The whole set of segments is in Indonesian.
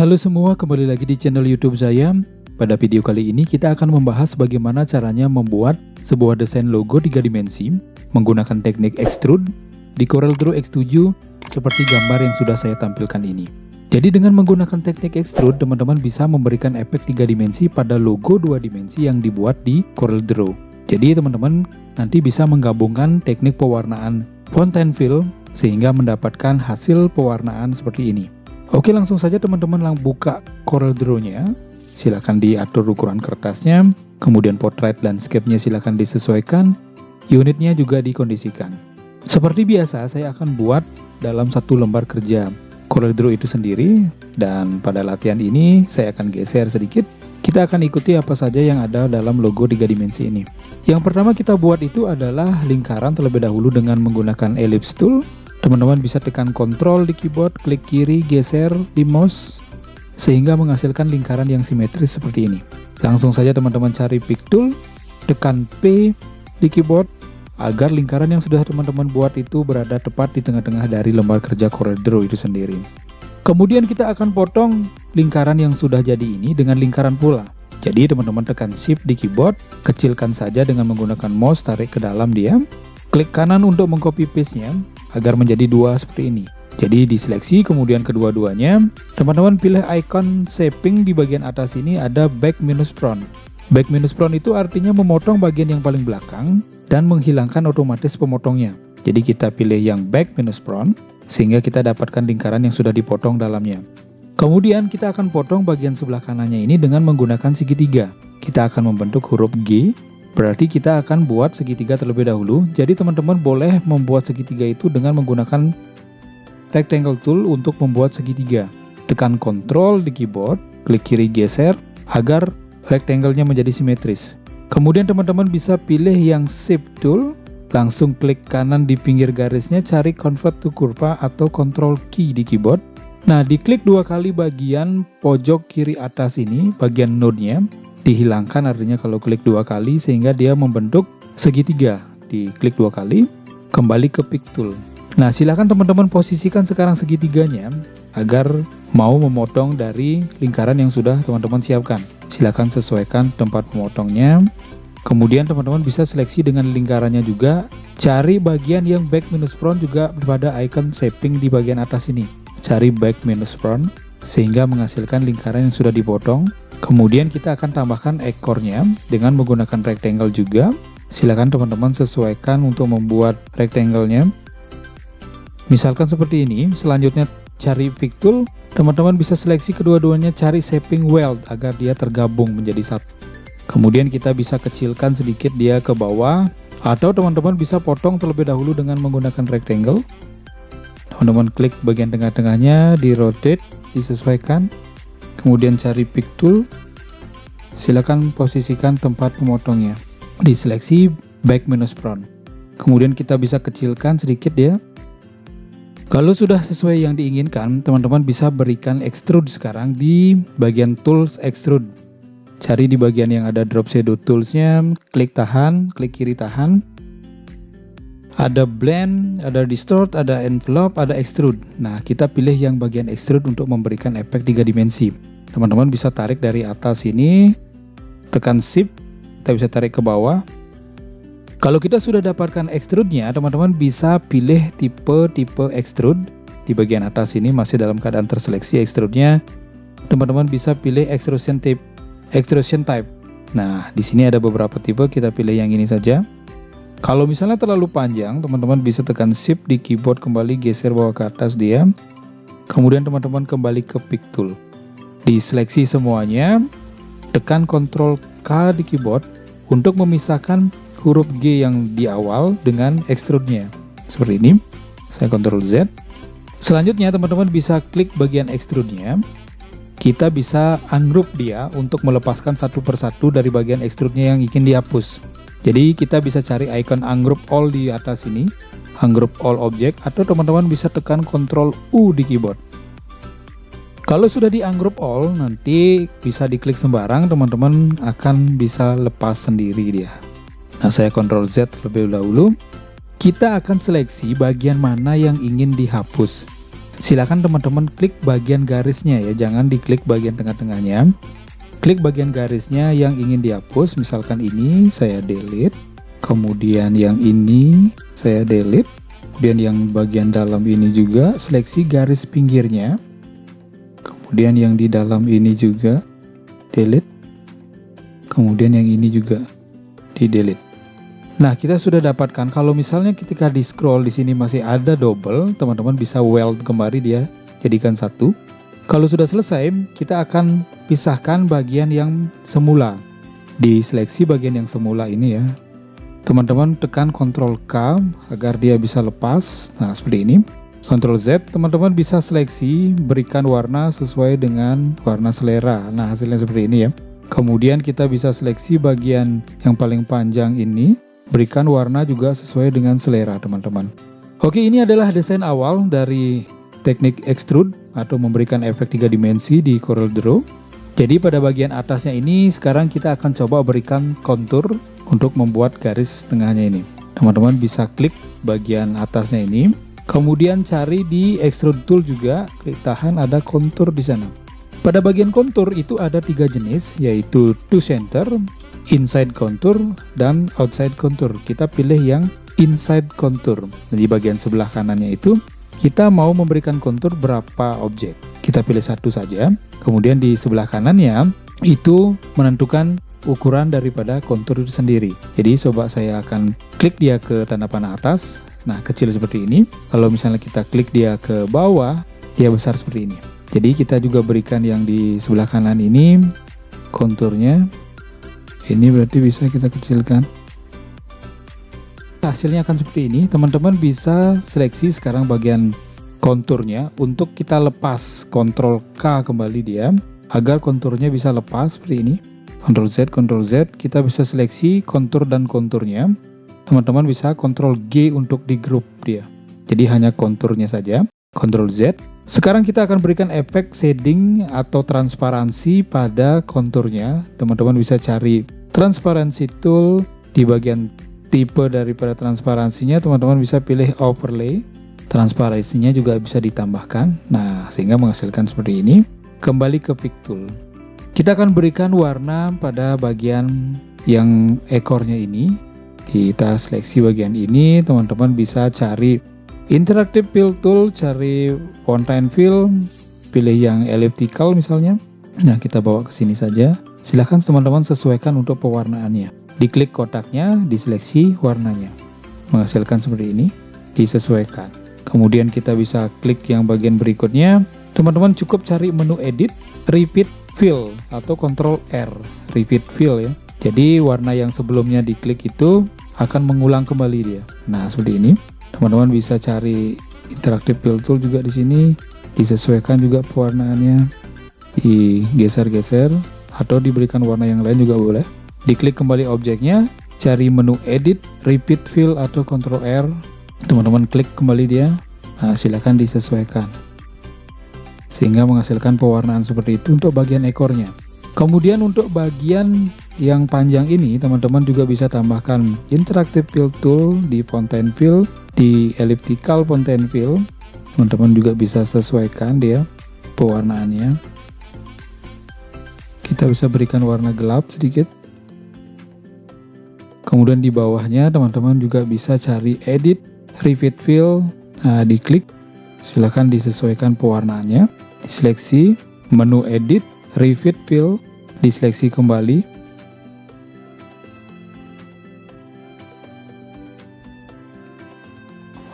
Halo semua, kembali lagi di channel YouTube saya. Pada video kali ini kita akan membahas bagaimana caranya membuat sebuah desain logo 3 dimensi menggunakan teknik extrude di CorelDRAW X7 seperti gambar yang sudah saya tampilkan ini. Jadi dengan menggunakan teknik extrude, teman-teman bisa memberikan efek 3 dimensi pada logo 2 dimensi yang dibuat di CorelDRAW. Jadi teman-teman nanti bisa menggabungkan teknik pewarnaan fontaine fill sehingga mendapatkan hasil pewarnaan seperti ini. Oke, langsung saja teman-teman buka CorelDRAW-nya. Silakan diatur ukuran kertasnya, kemudian portrait landscape-nya silakan disesuaikan, unitnya juga dikondisikan. Seperti biasa, saya akan buat dalam satu lembar kerja CorelDRAW itu sendiri, dan pada latihan ini saya akan geser sedikit. Kita akan ikuti apa saja yang ada dalam logo 3 dimensi ini. Yang pertama kita buat itu adalah lingkaran terlebih dahulu dengan menggunakan ellipse tool. Teman-teman bisa tekan Ctrl di keyboard, klik kiri, geser di mouse, sehingga menghasilkan lingkaran yang simetris seperti ini. Langsung saja teman-teman cari Pick Tool, tekan P di keyboard, agar lingkaran yang sudah teman-teman buat itu berada tepat di tengah-tengah dari lembar kerja CorelDRAW itu sendiri. Kemudian kita akan potong lingkaran yang sudah jadi ini dengan lingkaran pula. Jadi teman-teman tekan Shift di keyboard, kecilkan saja dengan menggunakan mouse, tarik ke dalam dia. Klik kanan untuk mengcopy paste-nya agar menjadi dua seperti ini. Jadi diseleksi, kemudian kedua-duanya. Teman-teman pilih icon shaping di bagian atas ini ada back minus front. Back minus front itu artinya memotong bagian yang paling belakang dan menghilangkan otomatis pemotongnya. Jadi kita pilih yang back minus front sehingga kita dapatkan lingkaran yang sudah dipotong dalamnya. Kemudian kita akan potong bagian sebelah kanannya ini dengan menggunakan segitiga. Kita akan membentuk huruf G. Berarti kita akan buat segitiga terlebih dahulu. Jadi teman-teman boleh membuat segitiga itu dengan menggunakan rectangle tool untuk membuat segitiga. Tekan Ctrl di keyboard, klik kiri geser agar rectangle-nya menjadi simetris. Kemudian teman-teman bisa pilih yang shape tool, langsung klik kanan di pinggir garisnya, cari convert to curva atau Ctrl key di keyboard. Nah, diklik dua kali bagian pojok kiri atas ini, bagian node-nya. Dihilangkan artinya kalau klik dua kali sehingga dia membentuk segitiga. Diklik dua kali, kembali ke Pick Tool. Nah, silakan teman-teman posisikan sekarang segitiganya agar mau memotong dari lingkaran yang sudah teman-teman siapkan. Silakan sesuaikan tempat memotongnya. Kemudian teman-teman bisa seleksi dengan lingkarannya juga. Cari bagian yang back minus front juga pada icon shaping di bagian atas ini. Cari back minus front sehingga menghasilkan lingkaran yang sudah dipotong. Kemudian kita akan tambahkan ekornya dengan menggunakan rectangle juga. Silakan teman-teman sesuaikan untuk membuat rectangle-nya. Misalkan seperti ini. Selanjutnya cari Pick Tool. Teman-teman bisa seleksi kedua-duanya, cari shaping weld agar dia tergabung menjadi satu. Kemudian kita bisa kecilkan sedikit dia ke bawah. Atau teman-teman bisa potong terlebih dahulu dengan menggunakan rectangle. Teman-teman klik bagian tengah-tengahnya, di rotate, disesuaikan. Kemudian cari Pick Tool, silakan posisikan tempat pemotongnya, diseleksi back minus front. Kemudian kita bisa kecilkan sedikit ya. Kalau sudah sesuai yang diinginkan, teman-teman bisa berikan extrude sekarang di bagian tools extrude. Cari di bagian yang ada drop shadow toolsnya, klik tahan, klik kiri tahan. Ada blend, ada distort, ada envelope, ada extrude. Nah, kita pilih yang bagian extrude untuk memberikan efek 3 dimensi. Teman-teman bisa tarik dari atas ini, tekan Shift, kita bisa tarik ke bawah. Kalau kita sudah dapatkan extrude-nya, teman-teman bisa pilih tipe extrude. Di bagian atas ini masih dalam keadaan terseleksi extrude-nya. Teman-teman bisa pilih extrusion type. Nah, di sini ada beberapa tipe, kita pilih yang ini saja. Kalau misalnya terlalu panjang, teman-teman bisa tekan Shift di keyboard, kembali geser bawah ke atas dia. Kemudian teman-teman kembali ke Pick Tool. Diseleksi semuanya, tekan Ctrl K di keyboard untuk memisahkan huruf G yang di awal dengan extrude-nya. Seperti ini. Saya Ctrl Z. Selanjutnya teman-teman bisa klik bagian extrude-nya. Kita bisa ungroup dia untuk melepaskan satu persatu dari bagian extrude-nya yang ingin dihapus. Jadi kita bisa cari icon ungroup all di atas ini, ungroup all object, atau teman-teman bisa tekan Ctrl U di keyboard. Kalau sudah di ungroup all, nanti bisa diklik sembarang, teman-teman akan bisa lepas sendiri dia. Nah, saya Ctrl Z terlebih dahulu. Kita akan seleksi bagian mana yang ingin dihapus. silakan teman-teman klik bagian garisnya ya, jangan diklik bagian tengah-tengahnya. Klik bagian garisnya yang ingin dihapus, misalkan ini saya delete, kemudian yang ini saya delete, kemudian yang bagian dalam ini juga seleksi garis pinggirnya, kemudian yang di dalam ini juga delete, kemudian yang ini juga di delete. Nah, kita sudah dapatkan kalau misalnya ketika di scroll di sini masih ada double, teman-teman bisa weld kembali dia jadikan satu. Kalau sudah selesai, kita akan pisahkan bagian yang semula. Diseleksi bagian yang semula ini ya. Teman-teman tekan Ctrl K agar dia bisa lepas. Nah, seperti ini. Ctrl Z, teman-teman bisa seleksi, berikan warna sesuai dengan warna selera. Nah, hasilnya seperti ini ya. Kemudian kita bisa seleksi bagian yang paling panjang ini, berikan warna juga sesuai dengan selera, teman-teman. Oke, ini adalah desain awal dari teknik extrude atau memberikan efek 3 dimensi di CorelDRAW. Jadi pada bagian atasnya ini sekarang kita akan coba berikan kontur untuk membuat garis tengahnya ini. Teman-teman bisa klik bagian atasnya ini, kemudian cari di extrude tool juga, klik tahan, ada kontur di sana. Pada bagian kontur itu ada 3 jenis, yaitu to center, inside contour, dan outside contour. Kita pilih yang inside contour. Di bagian sebelah kanannya itu kita mau memberikan kontur berapa objek. Kita pilih satu saja. Kemudian di sebelah kanannya itu menentukan ukuran daripada kontur itu sendiri. Jadi coba saya akan klik dia ke tanda panah atas. Nah, kecil seperti ini. Kalau misalnya kita klik dia ke bawah, dia besar seperti ini. Jadi kita juga berikan yang di sebelah kanan ini konturnya. Ini berarti bisa kita kecilkan. Hasilnya akan seperti ini. Teman-teman bisa seleksi sekarang bagian konturnya untuk kita lepas. Ctrl K kembali dia agar konturnya bisa lepas seperti ini. Ctrl Z, kita bisa seleksi kontur dan konturnya. Teman-teman bisa Ctrl G untuk di group dia. Jadi hanya konturnya saja. Ctrl Z. Sekarang kita akan berikan efek shading atau transparansi pada konturnya. Teman-teman bisa cari transparansi tool di bagian tipe daripada transparansinya, teman-teman bisa pilih overlay. Transparansinya juga bisa ditambahkan. Nah, sehingga menghasilkan seperti ini. Kembali ke pick tool. Kita akan berikan warna pada bagian yang ekornya ini. Kita seleksi bagian ini, teman-teman bisa cari interactive fill tool, cari fountain fill, pilih yang elliptical misalnya. Nah, kita bawa ke sini saja. Silahkan teman-teman sesuaikan untuk pewarnaannya. Diklik kotaknya, diseleksi warnanya. Menghasilkan seperti ini, disesuaikan. Kemudian kita bisa klik yang bagian berikutnya. Teman-teman cukup cari menu edit, repeat fill atau Ctrl R, repeat fill ya. Jadi warna yang sebelumnya diklik itu akan mengulang kembali dia. Nah, seperti ini. Teman-teman bisa cari interactive fill tool juga di sini, disesuaikan juga pewarnaannya, digeser-geser atau diberikan warna yang lain juga boleh. Diklik kembali objeknya, cari menu edit, repeat fill atau Ctrl R. Teman-teman klik kembali dia. Nah, silakan disesuaikan. Sehingga menghasilkan pewarnaan seperti itu untuk bagian ekornya. Kemudian untuk bagian yang panjang ini, teman-teman juga bisa tambahkan interactive fill tool di fountain fill, di elliptical fountain fill. Teman-teman juga bisa sesuaikan dia pewarnaannya. Kita bisa berikan warna gelap sedikit. Kemudian di bawahnya teman-teman juga bisa cari edit, repeat fill. Nah, diklik, silahkan disesuaikan pewarnaannya. Diseleksi, menu edit, repeat fill, diseleksi kembali.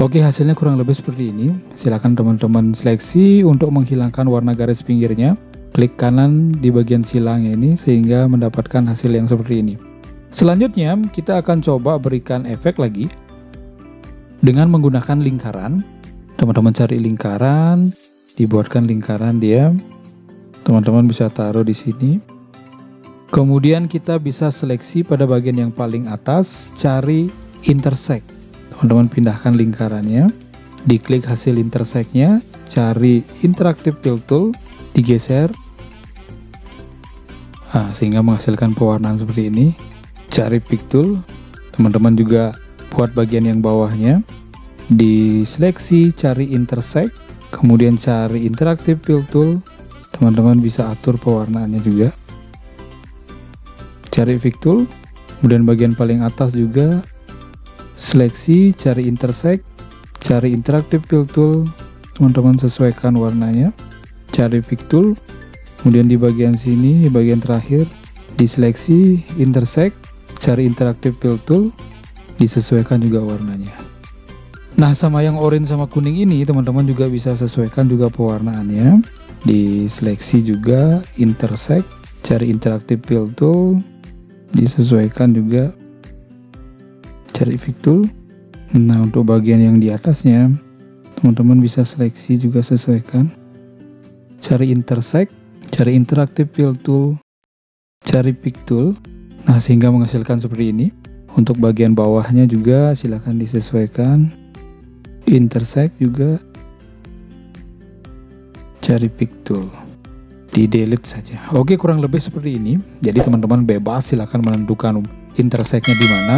Oke, hasilnya kurang lebih seperti ini. Silakan teman-teman seleksi untuk menghilangkan warna garis pinggirnya. Klik kanan di bagian silangnya ini sehingga mendapatkan hasil yang seperti ini. Selanjutnya kita akan coba berikan efek lagi dengan menggunakan lingkaran. Teman-teman cari lingkaran, dibuatkan lingkaran dia. Teman-teman bisa taruh di sini. Kemudian kita bisa seleksi pada bagian yang paling atas, cari intersect. Teman-teman pindahkan lingkarannya, diklik hasil intersectnya, cari interactive fill tool, digeser. Nah, sehingga menghasilkan pewarnaan seperti ini. Cari pick tool, teman-teman juga buat bagian yang bawahnya, diseleksi, cari intersect, Kemudian cari interactive fill tool, teman-teman bisa atur pewarnaannya juga. Cari Fill tool, kemudian bagian paling atas juga seleksi, cari intersect, cari interactive fill tool, teman-teman sesuaikan warnanya. Cari Fill tool, kemudian di bagian sini, di bagian terakhir diseleksi, intersect, cari interactive fill tool, disesuaikan juga warnanya. Nah, sama yang orange sama kuning ini teman-teman juga bisa sesuaikan juga pewarnaannya. Diseleksi juga, intersect, cari interactive fill tool, disesuaikan juga, cari Fill tool. Nah, untuk bagian yang di atasnya teman-teman bisa seleksi juga sesuaikan, cari intersect, cari interactive fill tool, cari Fill tool. Nah, sehingga menghasilkan seperti ini. Untuk bagian bawahnya juga silakan disesuaikan, intersect juga, cari Fill tool, di delete saja. Oke, kurang lebih seperti ini. Jadi teman-teman bebas silakan menentukan intersectnya di mana,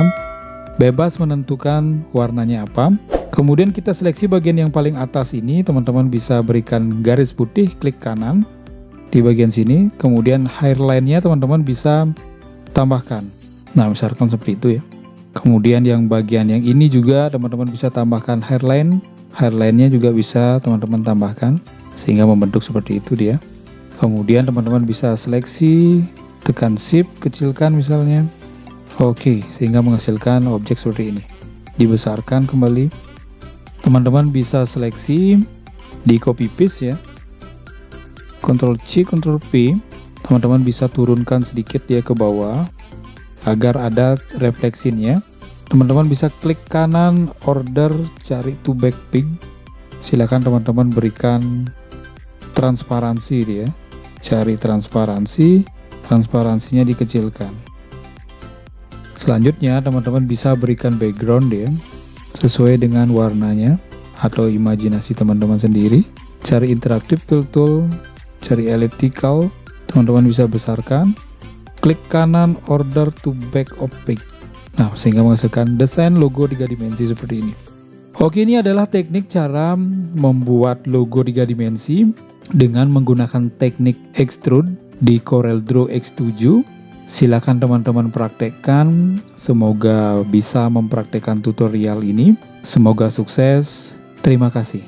bebas menentukan warnanya apa. Kemudian kita seleksi bagian yang paling atas ini, teman-teman bisa berikan garis putih, klik kanan di bagian sini. Kemudian hairline-nya teman-teman bisa tambahkan. Nah, misalkan seperti itu ya. Kemudian yang bagian yang ini juga teman-teman bisa tambahkan hairline-nya juga bisa teman-teman tambahkan sehingga membentuk seperti itu dia. Kemudian teman-teman bisa seleksi, tekan shift, kecilkan misalnya. Oke, sehingga menghasilkan objek seperti ini. Dibesarkan kembali. Teman-teman bisa seleksi, di copy paste ya. Ctrl C, Ctrl P. Teman-teman bisa turunkan sedikit dia ke bawah agar ada refleksinya. Teman-teman bisa klik kanan, order, cari to backpig. Silakan teman-teman berikan transparansi dia. Cari transparansi, transparansinya dikecilkan. Selanjutnya teman-teman bisa berikan background dia sesuai dengan warnanya atau imajinasi teman-teman sendiri. Cari interactive fill tool, cari elliptical, teman-teman bisa besarkan. Klik kanan, order to back opaque. Nah, sehingga menghasilkan desain logo 3 dimensi seperti ini. Oke, ini adalah teknik cara membuat logo 3 dimensi dengan menggunakan teknik extrude di CorelDRAW X7. Silakan teman-teman praktekkan. Semoga bisa mempraktekkan tutorial ini. Semoga sukses. Terima kasih.